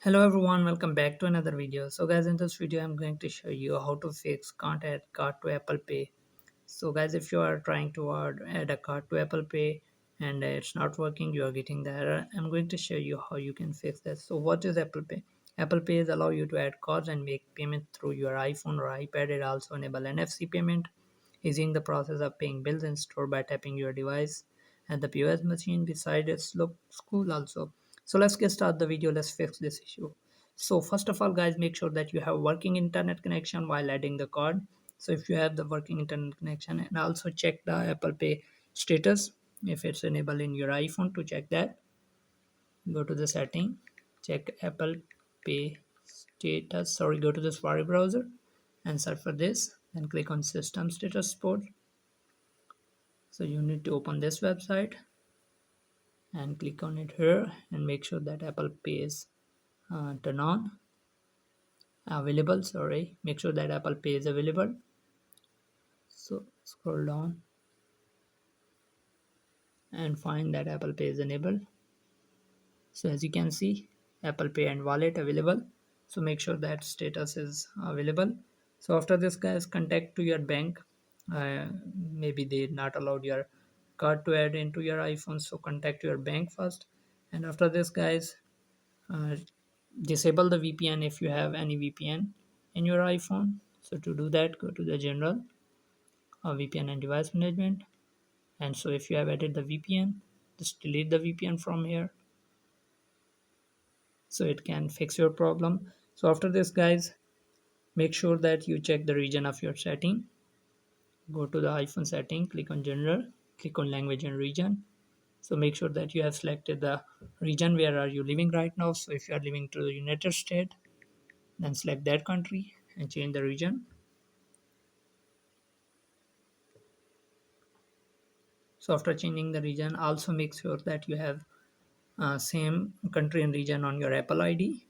Hello everyone, welcome back to another video. So guys, in this video I'm going to show you how to fix can't add card to Apple Pay. So guys, if you are trying to add a card to Apple Pay and it's not working, you are getting the error. I'm going to show you how you can fix this. So what is Apple Pay? Apple Pay is allow you to add cards and make payment through your iPhone or iPad. It also enable NFC payment, easing the process of paying bills in store by tapping your device and the POS machine beside it looks cool also. So let's get start the video. Let's fix this issue. So first of all guys, make sure that you have working internet connection while adding the card. So if you have the working internet connection, and also check the Apple Pay status if it's enabled in your iPhone. To check that, go to the setting, check Apple Pay status. Sorry, go to the Safari browser and search for this, then click on system status support. So you need to open this website and click on it here and make sure that Apple Pay is turn on available. Sorry, make sure that Apple Pay is available. So scroll down and find that Apple Pay is enabled. So as you can see, Apple Pay and wallet available. So make sure that status is available. So after this guys, contact to your bank. Maybe they not allowed your card to add into your iPhone, so contact your bank first. And after this guys, uh, disable the VPN if you have any VPN in your iPhone. So to do that, go to the general VPN and device management. And so if you have added the VPN, just delete the VPN from here so it can fix your problem. So after this guys, make sure that you check the region of your setting. Go to the iPhone setting, click on general, click on language and region. So make sure that you have selected the region where are you living right now. So if you are living to the United States, then select that country and change the region. So after changing the region, also make sure that you have same country and region on your Apple ID.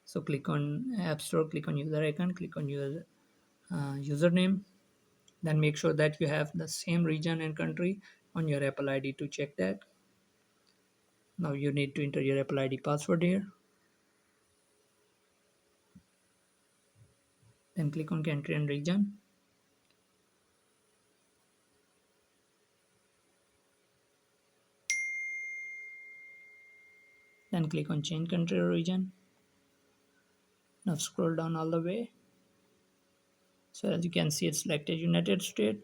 So click on App Store, click on user icon, click on your username. Then make sure that you have the same region and country on your Apple ID to check that. Now you need to enter your Apple ID password here. Then click on country and region. Then click on change country or region. Now scroll down all the way. So as you can see, it's selected United States.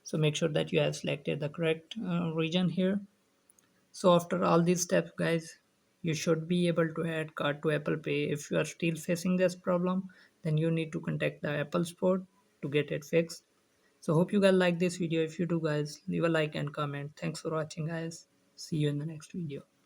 So make sure that you have selected the correct region here. So after all these steps guys, you should be able to add card to Apple Pay. If you are still facing this problem, then you need to contact the Apple support to get it fixed. So hope you guys like this video. If you do guys, leave a like and comment. Thanks for watching guys. See you in the next video.